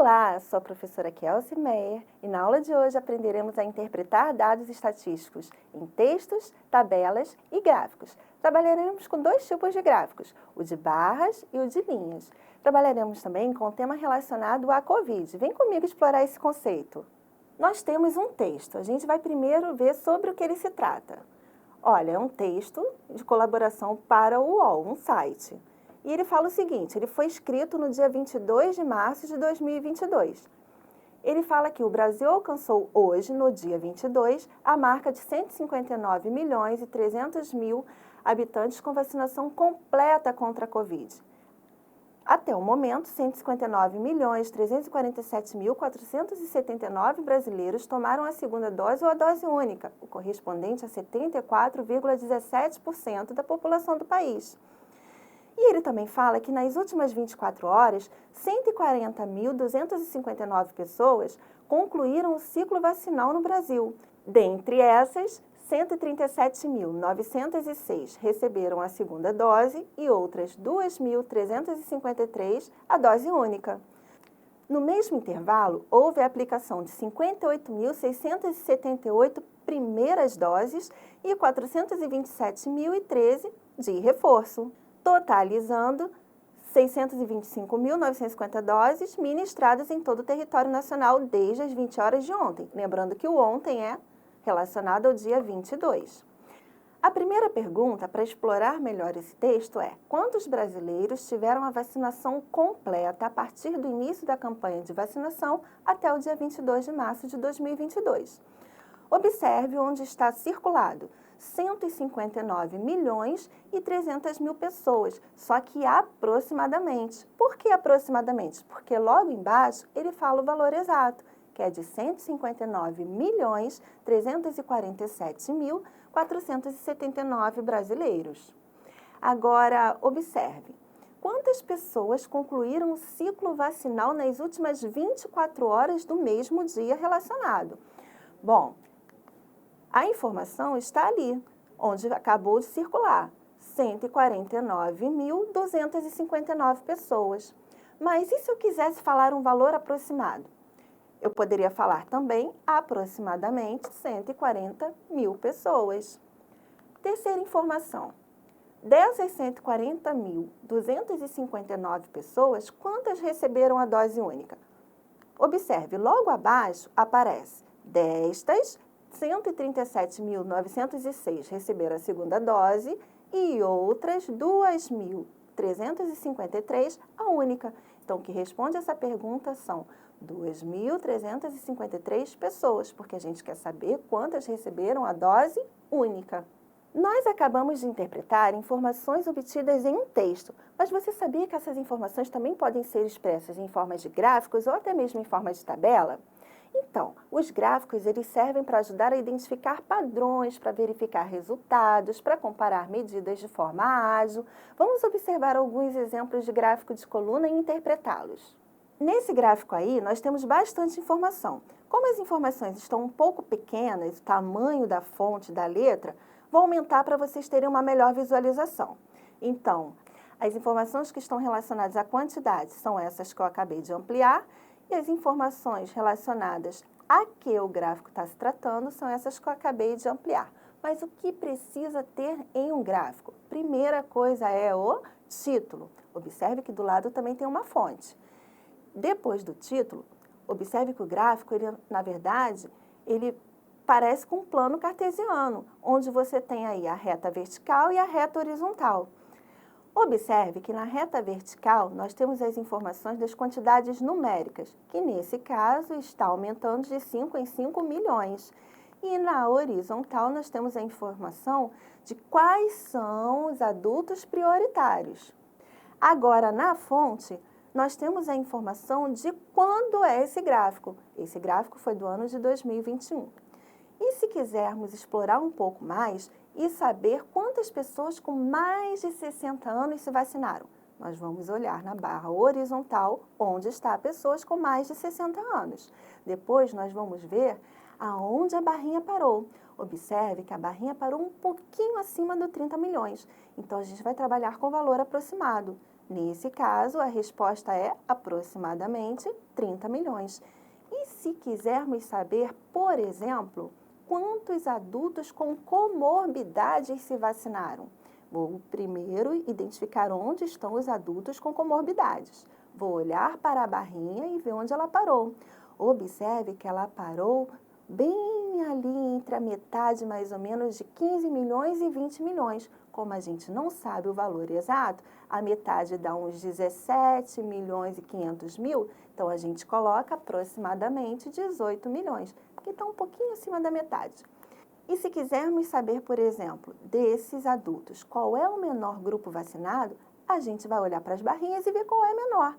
Olá, sou a professora Kelsey Meyer e na aula de hoje aprenderemos a interpretar dados estatísticos em textos, tabelas e gráficos. Trabalharemos com dois tipos de gráficos, o de barras e o de linhas. Trabalharemos também com o tema relacionado à Covid. Vem comigo explorar esse conceito. Nós temos um texto, a gente vai primeiro ver sobre o que ele se trata. Olha, é um texto de colaboração para o UOL, um site. E ele fala o seguinte, ele foi escrito no dia 22 de março de 2022. Ele fala que o Brasil alcançou hoje, no dia 22, a marca de 159 milhões e 300 mil habitantes com vacinação completa contra a Covid. Até o momento, 159 milhões 347 mil 479 brasileiros tomaram a segunda dose ou a dose única, o correspondente a 74,17% da população do país. E ele também fala que nas últimas 24 horas, 140.259 pessoas concluíram o ciclo vacinal no Brasil. Dentre essas, 137.906 receberam a segunda dose e outras 2.353 a dose única. No mesmo intervalo, houve a aplicação de 58.678 primeiras doses e 427.013 de reforço, totalizando 625.950 doses ministradas em todo o território nacional desde as 20 horas de ontem. Lembrando que o ontem é relacionado ao dia 22. A primeira pergunta para explorar melhor esse texto é: quantos brasileiros tiveram a vacinação completa a partir do início da campanha de vacinação até o dia 22 de março de 2022? Observe onde está circulado 159 milhões e 300 mil pessoas, só que aproximadamente. Por que aproximadamente? Porque logo embaixo ele fala o valor exato, que é de 159 milhões 347 mil 479 brasileiros. Agora, observe, quantas pessoas concluíram o ciclo vacinal nas últimas 24 horas do mesmo dia relacionado? Bom, a informação está ali, onde acabou de circular, 149.259 pessoas. Mas e se eu quisesse falar um valor aproximado? Eu poderia falar também aproximadamente 140 mil pessoas. Terceira informação, dessas 140.259 pessoas, quantas receberam a dose única? Observe, logo abaixo aparece, destas, 137.906 receberam a segunda dose e outras 2.353 a única. Então, o que responde essa pergunta são 2.353 pessoas, porque a gente quer saber quantas receberam a dose única. Nós acabamos de interpretar informações obtidas em um texto, mas você sabia que essas informações também podem ser expressas em formas de gráficos ou até mesmo em forma de tabela? Então, os gráficos eles servem para ajudar a identificar padrões, para verificar resultados, para comparar medidas de forma ágil. Vamos observar alguns exemplos de gráfico de coluna e interpretá-los. Nesse gráfico aí, nós temos bastante informação. Como as informações estão um pouco pequenas, o tamanho da fonte, da letra, vou aumentar para vocês terem uma melhor visualização. Então, as informações que estão relacionadas à quantidade são essas que eu acabei de ampliar, e as informações relacionadas a que o gráfico está se tratando são essas que eu acabei de ampliar. Mas o que precisa ter em um gráfico? Primeira coisa é o título. Observe que do lado também tem uma fonte. Depois do título, observe que o gráfico, na verdade, ele parece com um plano cartesiano, onde você tem aí a reta vertical e a reta horizontal. Observe que na reta vertical nós temos as informações das quantidades numéricas, que nesse caso está aumentando de 5 em 5 milhões. E na horizontal nós temos a informação de quais são os adultos prioritários. Agora, na fonte, nós temos a informação de quando é esse gráfico. Esse gráfico foi do ano de 2021. E se quisermos explorar um pouco mais e saber quantas pessoas com mais de 60 anos se vacinaram, nós vamos olhar na barra horizontal onde está pessoas com mais de 60 anos. Depois nós vamos ver aonde a barrinha parou. Observe que a barrinha parou um pouquinho acima do 30 milhões. Então, a gente vai trabalhar com valor aproximado. Nesse caso, a resposta é aproximadamente 30 milhões. E se quisermos saber, por exemplo, quantos adultos com comorbidades se vacinaram? Vou primeiro identificar onde estão os adultos com comorbidades. Vou olhar para a barrinha e ver onde ela parou. Observe que ela parou bem ali entre a metade, mais ou menos, de 15 milhões e 20 milhões. Como a gente não sabe o valor exato, a metade dá uns 17 milhões e 500 mil, então a gente coloca aproximadamente 18 milhões, que está um pouquinho acima da metade. E se quisermos saber, por exemplo, desses adultos, qual é o menor grupo vacinado, a gente vai olhar para as barrinhas e ver qual é menor.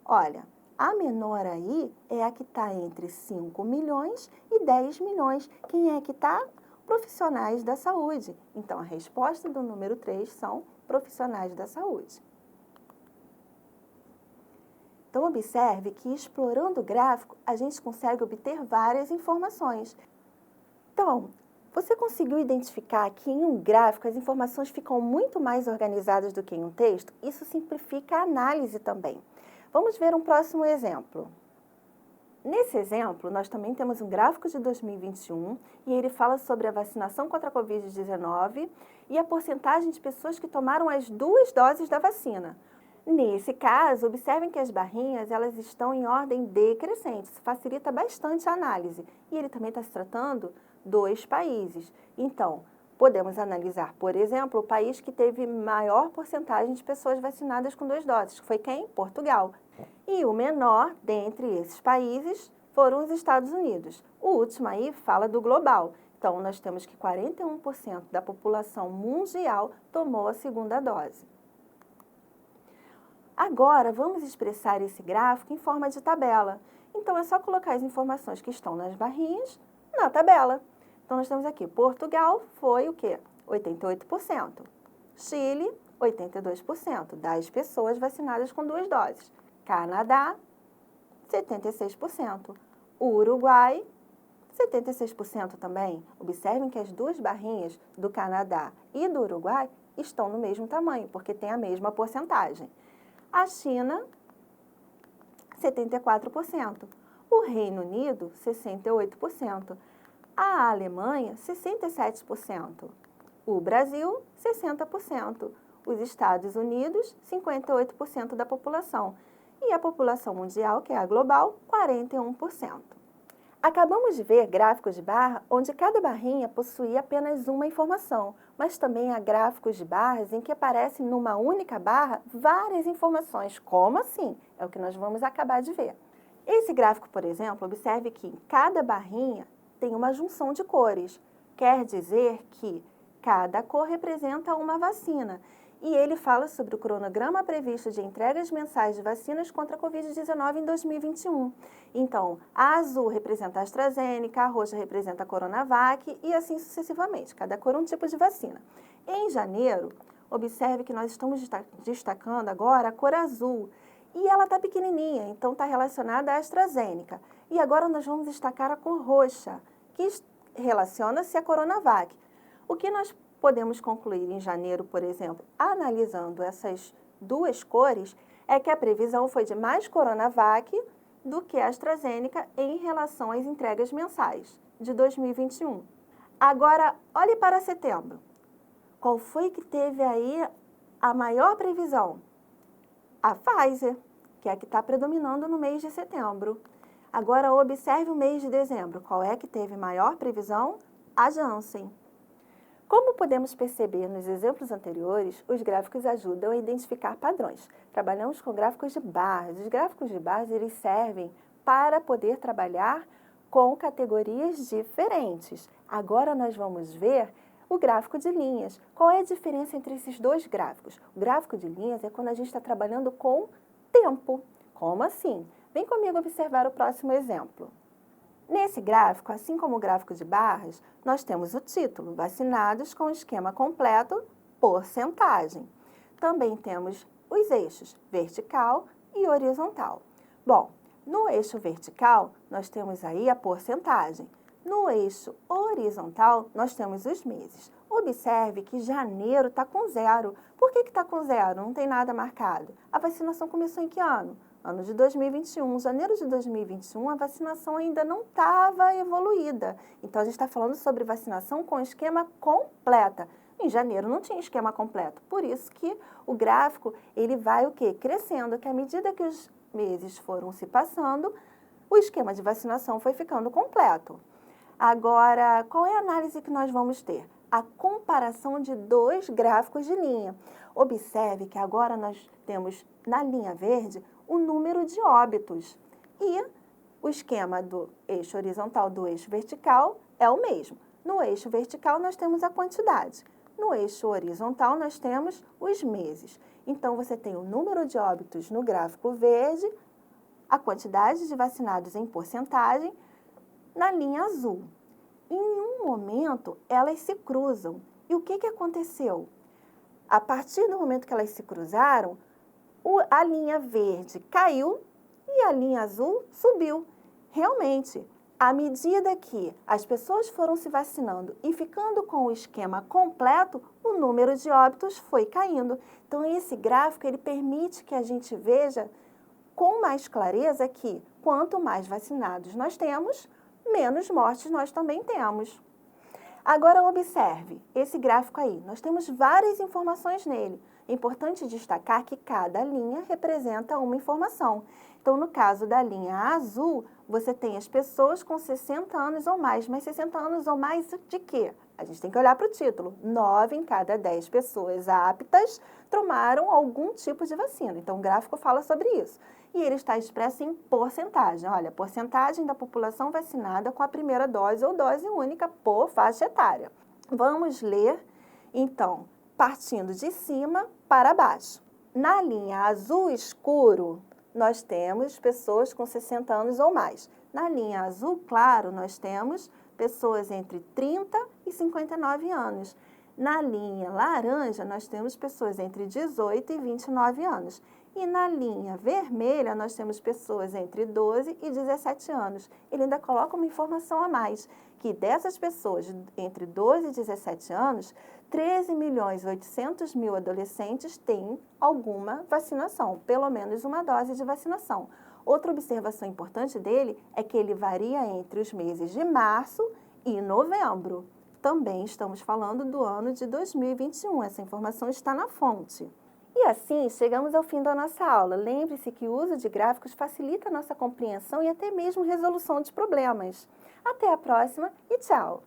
Olha, a menor aí é a que está entre 5 milhões e 10 milhões. Quem é que está? Profissionais da saúde. Então, a resposta do número 3 são profissionais da saúde. Então, observe que explorando o gráfico, a gente consegue obter várias informações. Então, você conseguiu identificar que em um gráfico as informações ficam muito mais organizadas do que em um texto? Isso simplifica a análise também. Vamos ver um próximo exemplo. Nesse exemplo, nós também temos um gráfico de 2021 e ele fala sobre a vacinação contra a Covid-19 e a porcentagem de pessoas que tomaram as 2 doses da vacina. Nesse caso, observem que as barrinhas elas estão em ordem decrescente, isso facilita bastante a análise. E ele também está se tratando 2 países. Então, podemos analisar, por exemplo, o país que teve maior porcentagem de pessoas vacinadas com 2 doses, que foi quem? Portugal. E o menor dentre esses países foram os Estados Unidos. O último aí fala do global. Então, nós temos que 41% da população mundial tomou a 2ª dose. Agora, vamos expressar esse gráfico em forma de tabela. Então, é só colocar as informações que estão nas barrinhas na tabela. Então, nós temos aqui, Portugal foi o quê? 88%. Chile, 82% das pessoas vacinadas com 2 doses. Canadá, 76%. Uruguai, 76% também. Observem que as 2 barrinhas do Canadá e do Uruguai estão no mesmo tamanho, porque tem a mesma porcentagem. A China, 74%. O Reino Unido, 68%. A Alemanha, 67%. O Brasil, 60%. Os Estados Unidos, 58% da população. E a população mundial, que é a global, 41%. Acabamos de ver gráficos de barra onde cada barrinha possuía apenas uma informação, mas também há gráficos de barras em que aparecem numa única barra várias informações. Como assim? É o que nós vamos acabar de ver. Esse gráfico, por exemplo, observe que em cada barrinha tem uma junção de cores. Quer dizer que cada cor representa uma vacina. E ele fala sobre o cronograma previsto de entregas mensais de vacinas contra a Covid-19 em 2021. Então, a azul representa a AstraZeneca, a roxa representa a Coronavac e assim sucessivamente. Cada cor é um tipo de vacina. Em janeiro, observe que nós estamos destacando agora a cor azul. E ela está pequenininha, então está relacionada à AstraZeneca. E agora nós vamos destacar a cor roxa, que relaciona-se à Coronavac. O que nós podemos concluir em janeiro, por exemplo, analisando essas 2 cores, é que a previsão foi de mais Coronavac do que a AstraZeneca em relação às entregas mensais de 2021. Agora, olhe para setembro. Qual foi que teve aí a maior previsão? A Pfizer, que é a que está predominando no mês de setembro. Agora, observe o mês de dezembro. Qual é que teve maior previsão? A Janssen. Como podemos perceber nos exemplos anteriores, os gráficos ajudam a identificar padrões. Trabalhamos com gráficos de barras. Os gráficos de barras eles servem para poder trabalhar com categorias diferentes. Agora nós vamos ver o gráfico de linhas. Qual é a diferença entre esses 2 gráficos? O gráfico de linhas é quando a gente está trabalhando com tempo. Como assim? Vem comigo observar o próximo exemplo. Nesse gráfico, assim como o gráfico de barras, nós temos o título, vacinados com esquema completo, porcentagem. Também temos os eixos, vertical e horizontal. Bom, no eixo vertical, nós temos aí a porcentagem. No eixo horizontal, nós temos os meses. Observe que janeiro está com 0. Por que está com 0? Não tem nada marcado. A vacinação começou em que ano? Ano de 2021. Janeiro de 2021, a vacinação ainda não estava evoluída. Então, a gente está falando sobre vacinação com esquema completa. Em janeiro não tinha esquema completo. Por isso que o gráfico, ele vai o quê? Crescendo, que à medida que os meses foram se passando, o esquema de vacinação foi ficando completo. Agora, qual é a análise que nós vamos ter? A comparação de dois gráficos de linha. Observe que agora nós temos na linha verde o número de óbitos e o esquema do eixo horizontal do eixo vertical é o mesmo. No eixo vertical nós temos a quantidade, no eixo horizontal nós temos os meses. Então você tem o número de óbitos no gráfico verde, a quantidade de vacinados em porcentagem na linha azul. Em um momento, elas se cruzam. E o que aconteceu? A partir do momento que elas se cruzaram, a linha verde caiu e a linha azul subiu. Realmente, à medida que as pessoas foram se vacinando e ficando com o esquema completo, o número de óbitos foi caindo. Então, esse gráfico ele permite que a gente veja com mais clareza que quanto mais vacinados nós temos, menos mortes nós também temos. Agora observe, esse gráfico aí, nós temos várias informações nele. É importante destacar que cada linha representa uma informação. Então, no caso da linha azul, você tem as pessoas com 60 anos ou mais. Mas 60 anos ou mais de quê? A gente tem que olhar para o título. 9 em cada 10 pessoas aptas tomaram algum tipo de vacina. Então, o gráfico fala sobre isso. E ele está expresso em porcentagem. Olha, porcentagem da população vacinada com a primeira dose ou dose única por faixa etária. Vamos ler, então, partindo de cima para baixo. Na linha azul escuro, nós temos pessoas com 60 anos ou mais. Na linha azul claro, nós temos pessoas entre 30 e 59 anos. Na linha laranja, nós temos pessoas entre 18 e 29 anos. E na linha vermelha, nós temos pessoas entre 12 e 17 anos. Ele ainda coloca uma informação a mais, que dessas pessoas entre 12 e 17 anos, 13.800.000 adolescentes têm alguma vacinação, pelo menos uma dose de vacinação. Outra observação importante dele é que ele varia entre os meses de março e novembro. Também estamos falando do ano de 2021, essa informação está na fonte. E assim, chegamos ao fim da nossa aula. Lembre-se que o uso de gráficos facilita a nossa compreensão e até mesmo resolução de problemas. Até a próxima e tchau!